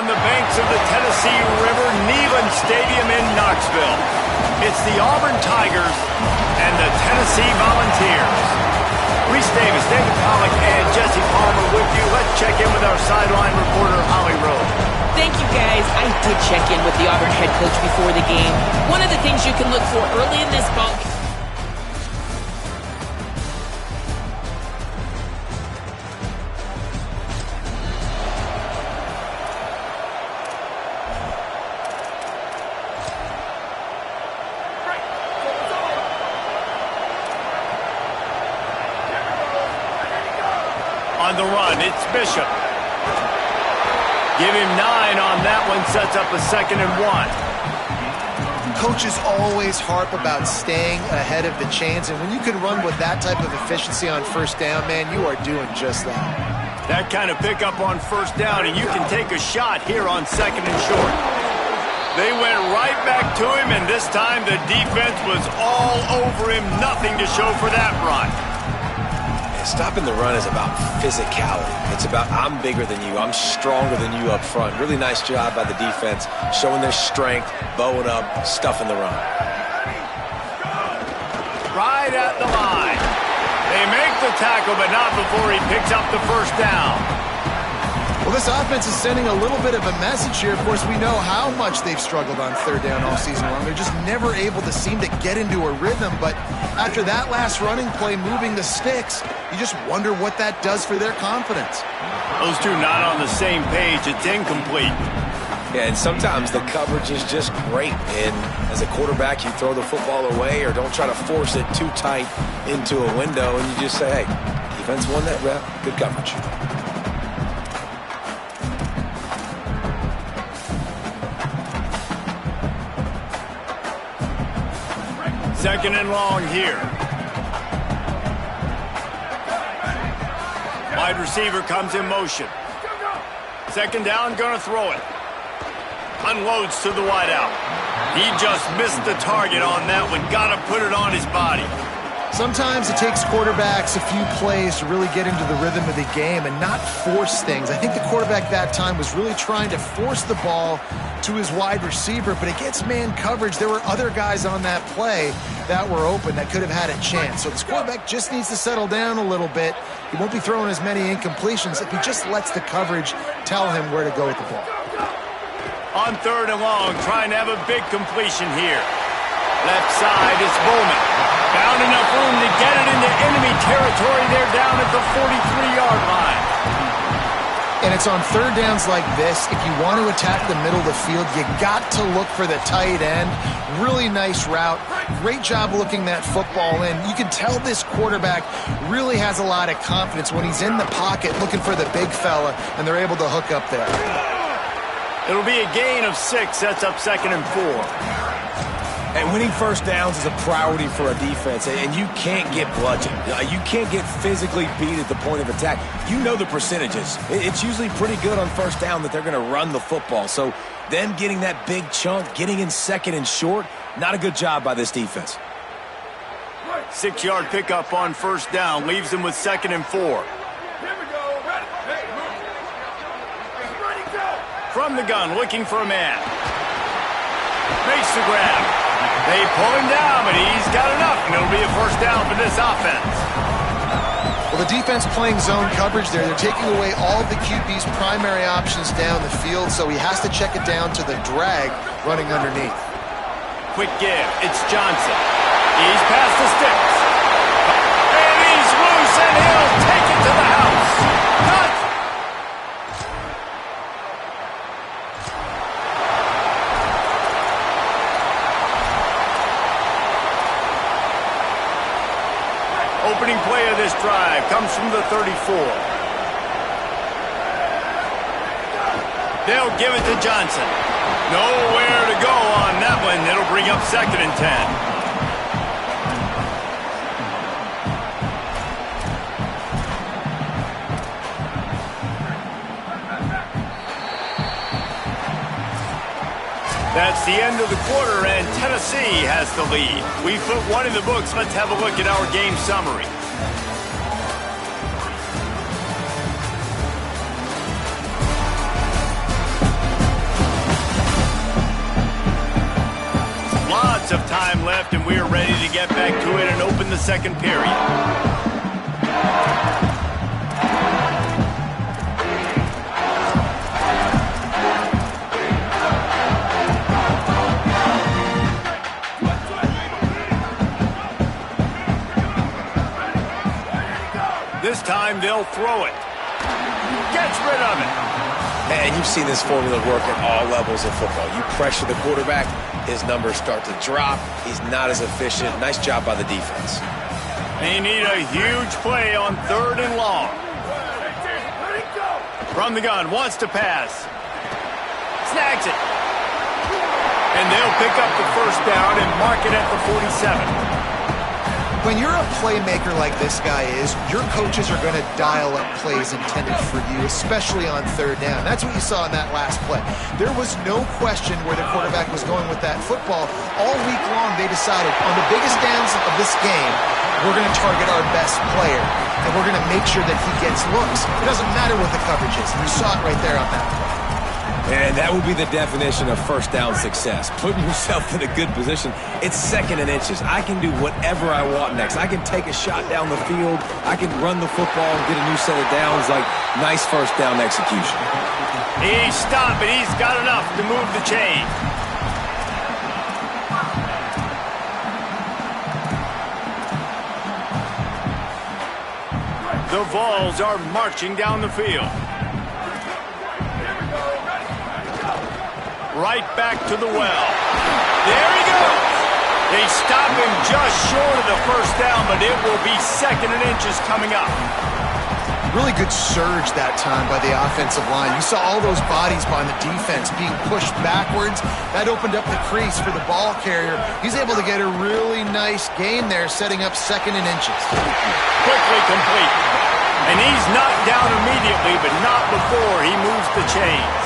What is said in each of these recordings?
on the banks of the Tennessee River, Neyland Stadium in Knoxville. It's the Auburn Tigers and the Tennessee Volunteers. Reese Davis, David Pollack, and Jesse Palmer with you. Let's check in with our sideline reporter, Holly Rowe. Thank you, guys. I did check in with the Auburn head coach before the game. One of the things you can look for early in this ball game. On the run, it's Bishop. Give him 9 on that one, sets up a 2nd and 1. Coaches always harp about staying ahead of the chains, and when you can run with that type of efficiency on first down, man, you are doing just that. That kind of pickup on first down, and you can take a shot here on 2nd and short. They went right back to him, and this time the defense was all over him. Nothing to show for that run. Stopping the run is about physicality. It's about I'm bigger than you, I'm stronger than you up front. Really nice job by the defense, showing their strength, bowing up, stuffing the run. Right at the line. They make the tackle, but not before he picks up the first down. Well, this offense is sending a little bit of a message here. Of course, we know how much they've struggled on third down all season long. They're just never able to seem to get into a rhythm. But after that last running play, moving the sticks, you just wonder what that does for their confidence. Those two not on the same page. It's incomplete. Yeah, and sometimes the coverage is just great. And as a quarterback, you throw the football away or don't try to force it too tight into a window. And you just say, hey, defense won that rep. Good coverage. Second and long here. Wide receiver comes in motion. Second down, gonna throw it. Unloads to the wideout. He just missed the target on that one. Gotta put it on his body. Sometimes it takes quarterbacks a few plays to really get into the rhythm of the game and not force things. I think the quarterback that time was really trying to force the ball to his wide receiver, but against man coverage, there were other guys on that play that were open that could have had a chance. So this quarterback just needs to settle down a little bit. He won't be throwing as many incompletions if he just lets the coverage tell him where to go with the ball. On third and long, trying to have a big completion here. Left side, it's Bowman. Found enough room to get it into enemy territory. They're down at the 43-yard line. And it's on third downs like this. If you want to attack the middle of the field, you got to look for the tight end. Really nice route. Great job looking that football in. You can tell this quarterback really has a lot of confidence when he's in the pocket looking for the big fella, and they're able to hook up there. It'll be a gain of 6. Sets up 2nd and 4. And winning first downs is a priority for a defense, and you can't get bludgeoned. You can't get physically beat at the point of attack. You know the percentages. It's usually pretty good on first down that they're going to run the football. So them getting that big chunk, getting in 2nd and short, not a good job by this defense. 6-yard pickup on first down, leaves them with 2nd and 4. From the gun, looking for a man. Makes the grab. They pull him down, but he's got enough, and it'll be a first down for this offense. Well, the defense playing zone coverage there. They're taking away all of the QB's primary options down the field, so he has to check it down to the drag running underneath. Quick give. It's Johnson. He's past the sticks. And he's loose, and he'll take it to the house. Touch! Opening play of this drive comes from the 34. They'll give it to Johnson. Nowhere to go on that one. It'll bring up 2nd and 10. That's the end of the quarter, and Tennessee has the lead. We put one in the books. Let's have a look at our game summary. minutes of time left, and we are ready to get back to it and open the second period. This time they'll throw it. Gets rid of it. And you've seen this formula work at all levels of football. You pressure the quarterback, his numbers start to drop. He's not as efficient. Nice job by the defense. They need a huge play on 3rd and long. From the gun, wants to pass. Snags it. And they'll pick up the first down and mark it at the 47. When you're a playmaker like this guy is, your coaches are going to dial up plays intended for you, especially on 3rd down. That's what you saw in that last play. There was no question where the quarterback was going with that football. All week long, they decided on the biggest downs of this game, we're going to target our best player, and we're going to make sure that he gets looks. It doesn't matter what the coverage is. You saw it right there on that play. And that would be the definition of first down success. Putting yourself in a good position. It's 2nd and inches. I can do whatever I want next. I can take a shot down the field. I can run the football and get a new set of downs. Like, nice first down execution. He's stopping. He's got enough to move the chain. The Vols are marching down the field. Right back to the well. There he goes. They stop him just short of the first down, but it will be 2nd and inches coming up. Really good surge that time by the offensive line. You saw all those bodies by the defense being pushed backwards. That opened up the crease for the ball carrier. He's able to get a really nice gain there, setting up 2nd and inches. Quickly complete. And he's knocked down immediately, but not before he moves the chains.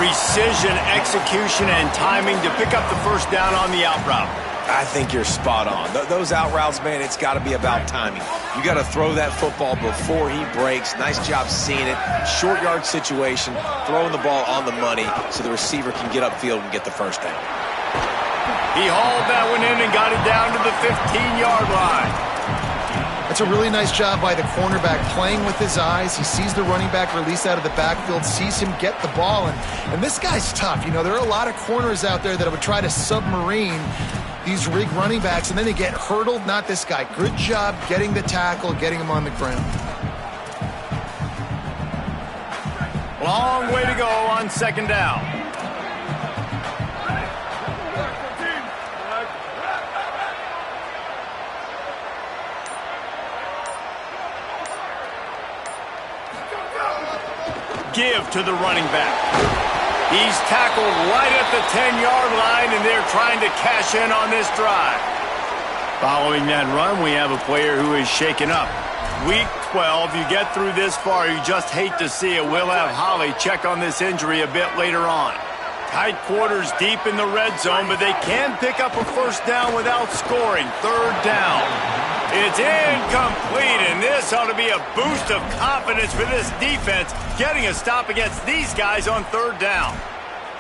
Precision, execution, and timing to pick up the first down on the out route. I think you're spot on. Those out routes, man, it's got to be about timing. You got to throw that football before he breaks. Nice job seeing it. Short yard situation, throwing the ball on the money so the receiver can get upfield and get the first down. He hauled that one in and got it down to the 15-yard line. That's a really nice job by the cornerback, playing with his eyes. He sees the running back release out of the backfield, sees him get the ball, and this guy's tough. You know, there are a lot of corners out there that would try to submarine these rig running backs, and then they get hurdled. Not this guy. Good job getting the tackle, getting him on the ground. Long way to go on 2nd down. Give to the running back. He's tackled right at the 10-yard line, and they're trying to cash in on this drive. Following that run, we have a player who is shaken up. Week 12, you get through this far, you just hate to see it. We'll have Holly check on this injury a bit later on. Tight quarters deep in the red zone, but they can pick up a first down without scoring. 3rd down. It's incomplete, and this ought to be a boost of confidence for this defense, getting a stop against these guys on 3rd down.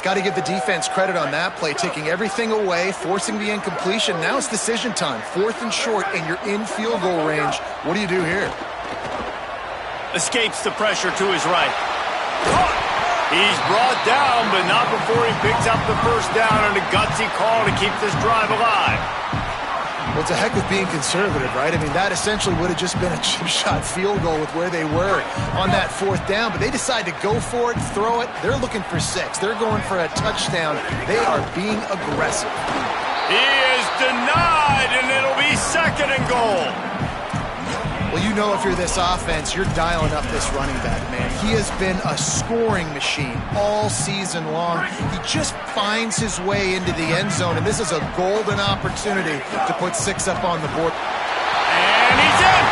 Got to give the defense credit on that play, taking everything away, forcing the incompletion. Now it's decision time. 4th and short, and you're in field goal range. What do you do here? Escapes the pressure to his right. He's brought down, but not before he picks up the first down on a gutsy call to keep this drive alive. Well, it's a heck of being conservative, right? I mean, that essentially would have just been a chip shot field goal with where they were on that 4th down, but they decide to go for it, throw it. They're looking for 6. They're going for a touchdown. They are being aggressive. He is denied, and it'll be 2nd and goal. Well, you know if you're this offense, you're dialing up this running back, man. He has been a scoring machine all season long. He just finds his way into the end zone, and this is a golden opportunity to put 6 up on the board. And he's in!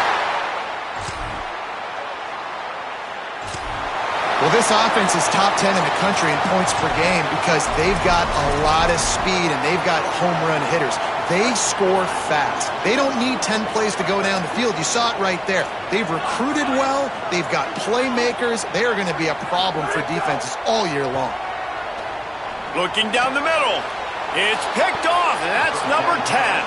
Well, this offense is top 10 in the country in points per game because they've got a lot of speed and they've got home run hitters. They score fast. They don't need 10 plays to go down the field. You saw it right there. They've recruited well. They've got playmakers. They are going to be a problem for defenses all year long. Looking down the middle. It's picked off, and that's number 10.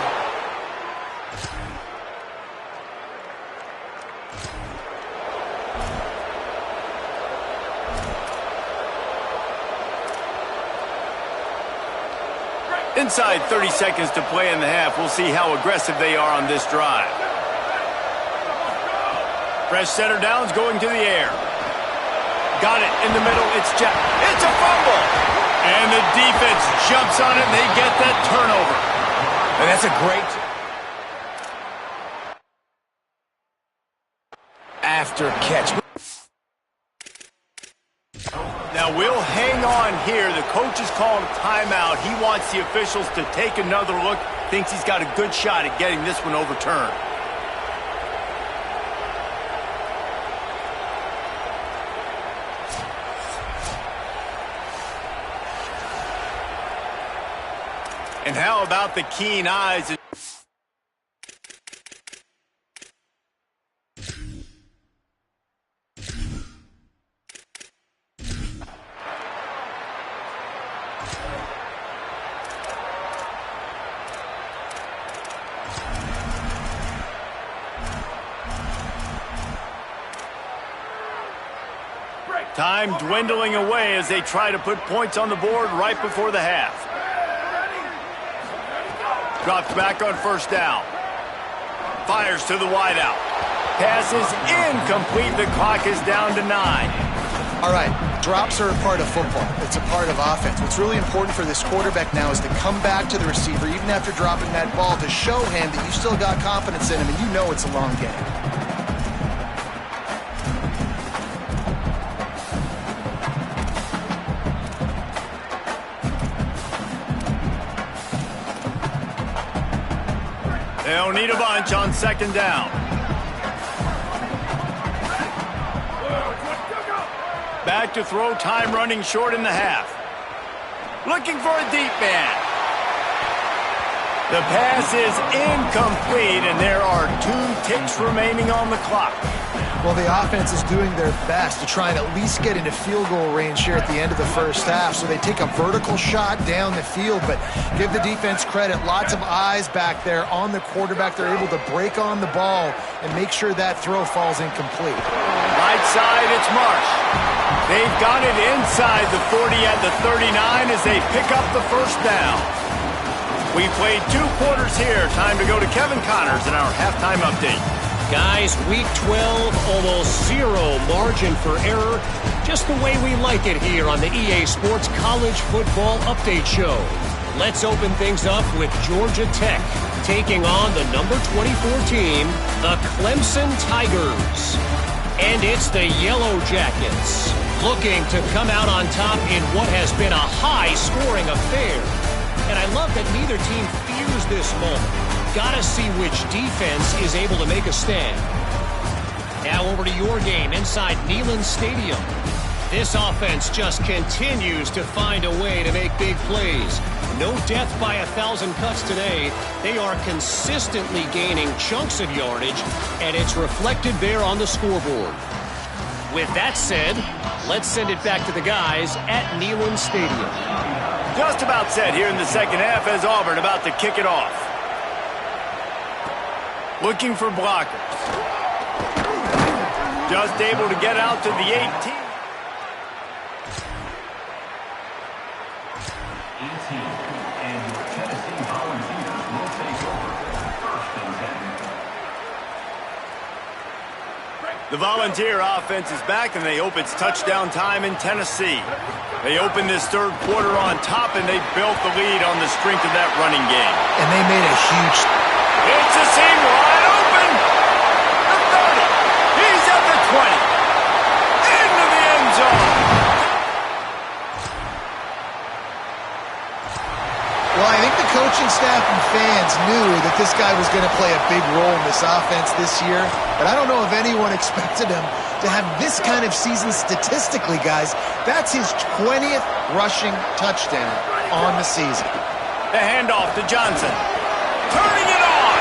Inside 30 seconds to play in the half. We'll see how aggressive they are on this drive. Fresh center downs going to the air. Got it in the middle. It's a fumble. And the defense jumps on it, and they get that turnover. And that's a great after catch. Now we'll hang on here. The coach is calling a timeout. He wants the officials to take another look. Thinks he's got a good shot at getting this one overturned. And how about the keen eyes? Time dwindling away as they try to put points on the board right before the half. Drops back on first down. Fires to the wideout. Pass is incomplete. The clock is down to 9. All right, drops are a part of football. It's a part of offense. What's really important for this quarterback now is to come back to the receiver, even after dropping that ball, to show him that you still got confidence in him and you know it's a long game. They'll need a bunch on second down. Back to throw, time running short in the half. Looking for a deep man. The pass is incomplete, and there are 2 ticks remaining on the clock. Well, the offense is doing their best to try and at least get into field goal range here at the end of the first half. So they take a vertical shot down the field, but give the defense credit. Lots of eyes back there on the quarterback. They're able to break on the ball and make sure that throw falls incomplete. Right side, it's Marsh. They've got it inside the 40 at the 39 as they pick up the first down. We played 2 quarters here. Time to go to Kevin Connors in our halftime update. Guys, week 12, almost 0 margin for error. Just the way we like it here on the EA Sports College Football Update Show. Let's open things up with Georgia Tech taking on the number 24 team, the Clemson Tigers. And it's the Yellow Jackets looking to come out on top in what has been a high-scoring affair. And I love that neither team fears this moment. Gotta see which defense is able to make a stand. Now over to your game inside Neyland Stadium. This offense just continues to find a way to make big plays. No death by 1,000 cuts today. They are consistently gaining chunks of yardage, and it's reflected there on the scoreboard. With that said, let's send it back to the guys at Neyland Stadium. Just about set here in the second half as Auburn about to kick it off. Looking for blockers. Just able to get out to the 18. And your Tennessee Volunteers will take over 1st and 10. The Volunteer offense is back, and they hope it's touchdown time in Tennessee. They opened this third quarter on top, and they built the lead on the strength of that running game. And they made a huge... It's a seam wide open. The 30. He's at the 20. Into the end zone. Well, I think the coaching staff and fans knew that this guy was going to play a big role in this offense this year, but I don't know if anyone expected him to have this kind of season statistically, guys. That's his 20th rushing touchdown on the season. The handoff to Johnson. Turning it on.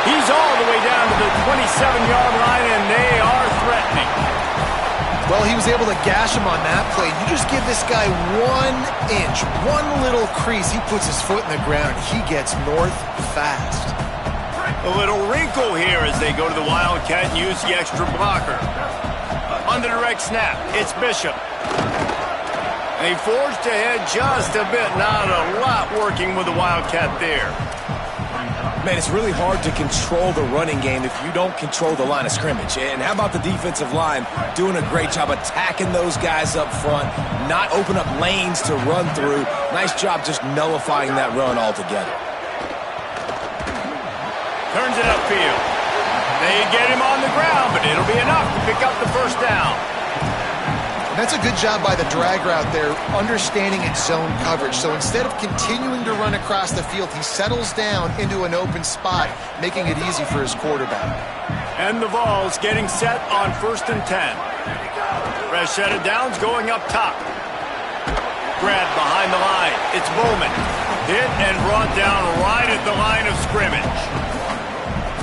He's all the way down to the 27-yard line, and they are threatening. Well, he was able to gash him on that play. You just give this guy 1 inch, one little crease, he puts his foot in the ground, he gets north fast. A little wrinkle here as they go to the Wildcat and use the extra blocker. On the direct snap, it's Bishop. They forced ahead just a bit, not a lot working with the Wildcat there. Man, it's really hard to control the running game if you don't control the line of scrimmage. And how about the defensive line doing a great job attacking those guys up front, not open up lanes to run through. Nice job just nullifying that run altogether. Turns it upfield. They get him on the ground, but it'll be enough to pick up the first down. That's a good job by the drag route there, understanding its zone coverage. So instead of continuing to run across the field, he settles down into an open spot, making it easy for his quarterback. And the Vols getting set on 1st and 10. Fresh set of downs going up top. Grab behind the line. It's Bowman. Hit and brought down right at the line of scrimmage.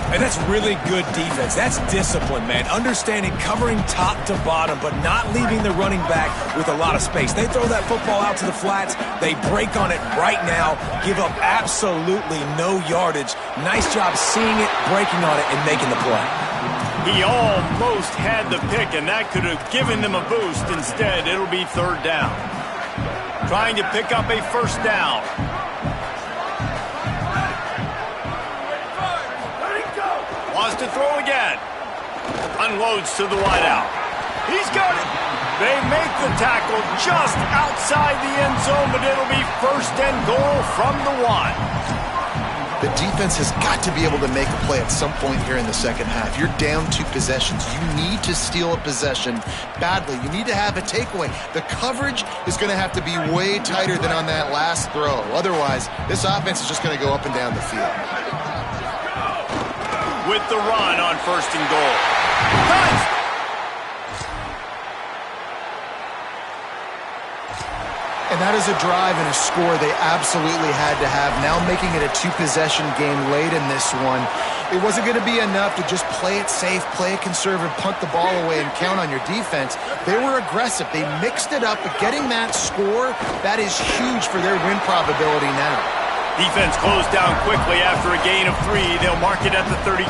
And that's really good defense. That's discipline, man. Understanding covering top to bottom, but not leaving the running back with a lot of space. They throw that football out to the flats. They break on it right now, give up absolutely no yardage. Nice job seeing it, breaking on it, and making the play. He almost had the pick, and that could have given them a boost. Instead, it'll be 3rd down. Trying to pick up a first down. Wants to throw again. Unloads to the wideout. He's got it. They make the tackle just outside the end zone, but it'll be 1st and goal from the 1. The defense has got to be able to make a play at some point here in the second half. You're down 2 possessions. You need to steal a possession badly. You need to have a takeaway. The coverage is going to have to be way tighter than on that last throw. Otherwise, this offense is just going to go up and down the field. With the run on 1st and goal. Touch! And that is a drive and a score they absolutely had to have. Now making it a 2-possession game late in this one. It wasn't going to be enough to just play it safe, play it conservative, punt the ball away, and count on your defense. They were aggressive. They mixed it up, but getting that score, that is huge for their win probability now. Defense closed down quickly after a gain of 3. They'll mark it at the 32.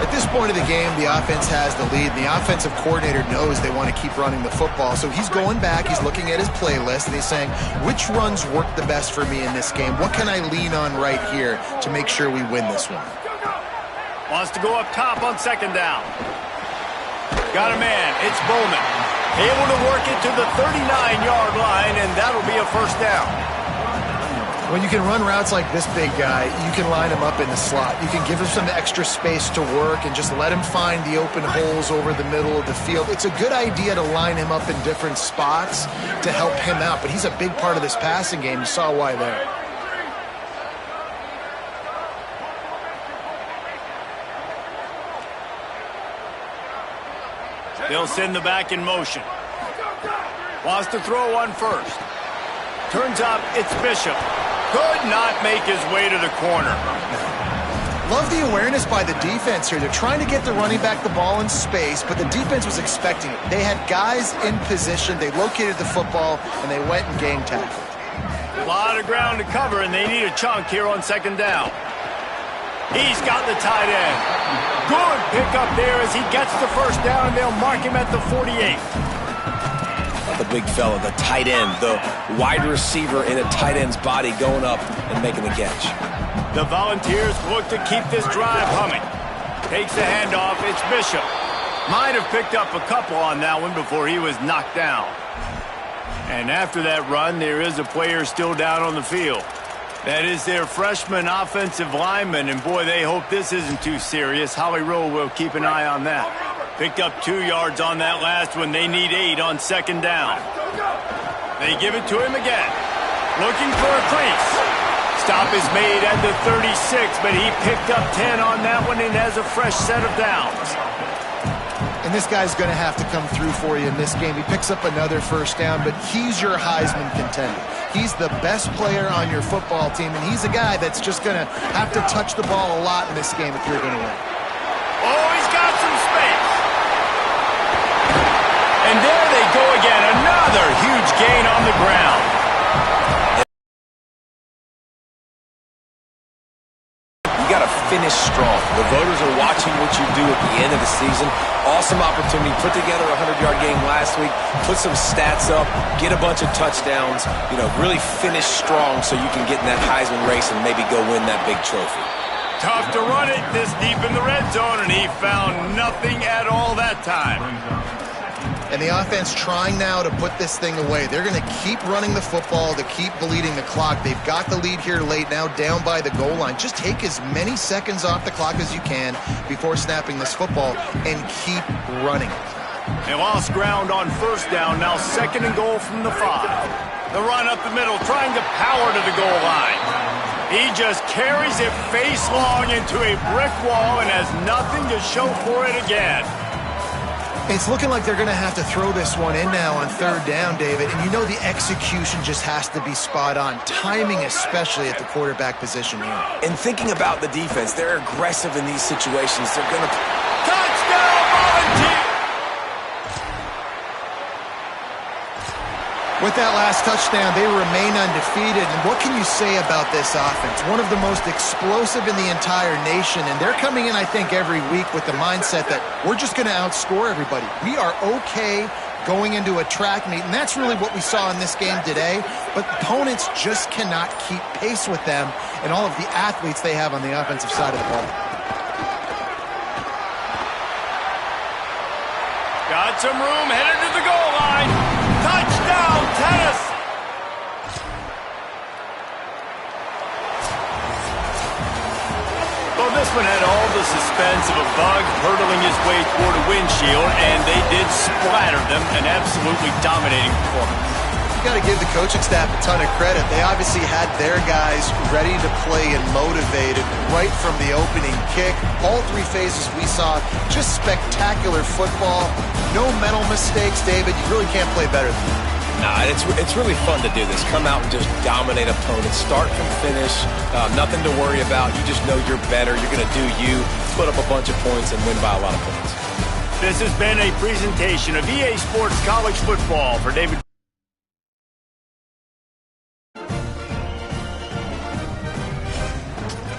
At this point of the game, the offense has the lead. The offensive coordinator knows they want to keep running the football. So he's going back, he's looking at his playlist, and he's saying, which runs work the best for me in this game? What can I lean on right here to make sure we win this one? Wants to go up top on 2nd down. Got a man. It's Bowman. Able to work it to the 39-yard line, and that'll be a 1st down. When you can run routes like this big guy, you can line him up in the slot. You can give him some extra space to work and just let him find the open holes over the middle of the field. It's a good idea to line him up in different spots to help him out, but he's a big part of this passing game. You saw why there. They'll send the back in motion. Wants to throw on 1st. Turns up, it's Bishop. Could not make his way to the corner. Love the awareness by the defense here. They're trying to get the running back the ball in space, but the defense was expecting it. They had guys in position. They located the football, and they went and gang tackled. A lot of ground to cover, and they need a chunk here on 2nd down. He's got the tight end. Good pickup there as he gets the first down, and they'll mark him at the 48. The big fella, the tight end, the wide receiver in a tight end's body going up and making the catch. The Volunteers look to keep this drive humming. Takes the handoff, it's Bishop. Might have picked up a couple on that one before he was knocked down. And after that run, there is a player still down on the field. That is their freshman offensive lineman, and boy, they hope this isn't too serious. Holly Rowe will keep an eye on that. Picked up 2 yards on that last one. They need 8 on 2nd down. They give it to him again. Looking for a crease. Stop is made at the 36, but he picked up 10 on that one and has a fresh set of downs. And this guy's going to have to come through for you in this game. He picks up another first down, but he's your Heisman contender. He's the best player on your football team, and he's a guy that's just going to have to touch the ball a lot in this game if you're going to win. Oh, he's got some space. gain on the ground. You got to finish strong. The voters are watching what you do at the end of the season. Awesome opportunity. Put together a 100-yard game last week. Put some stats up. Get a bunch of touchdowns. You know, really finish strong so you can get in that Heisman race and maybe go win that big trophy. Tough to run it this deep in the red zone, and he found nothing at all that time. And the offense trying now to put this thing away. They're going to keep running the football to keep bleeding the clock. They've got the lead here late, now down by the goal line. Just take as many seconds off the clock as you can before snapping this football and keep running. They lost ground on first down, now 2nd and goal from the 5. The run up the middle, trying to power to the goal line. He just carries it face long into a brick wall and has nothing to show for it again. It's looking like they're going to have to throw this one in now on 3rd down, David. And you know the execution just has to be spot on. Timing especially at the quarterback position here. And thinking about the defense, they're aggressive in these situations. They're going to... Touchdown, Volunteer! With that last touchdown, they remain undefeated. And what can you say about this offense? One of the most explosive in the entire nation. And they're coming in, I think, every week with the mindset that we're just going to outscore everybody. We are okay going into a track meet. And that's really what we saw in this game today. But opponents just cannot keep pace with them and all of the athletes they have on the offensive side of the ball. Got some room, headed to the goal line. Touchdown, Tennessee! Well, this one had all the suspense of a bug hurtling his way toward a windshield, and they did splatter them, an absolutely dominating performance. You got to give the coaching staff a ton of credit. They obviously had their guys ready to play and motivated right from the opening kick. All 3 phases we saw, just spectacular football. No mental mistakes, David. You really can't play better than that. Nah, it's really fun to do this. Come out and just dominate opponents. Start from finish. Nothing to worry about. You just know you're better. You're going to do you. Put up a bunch of points and win by a lot of points. This has been a presentation of EA Sports College Football. For David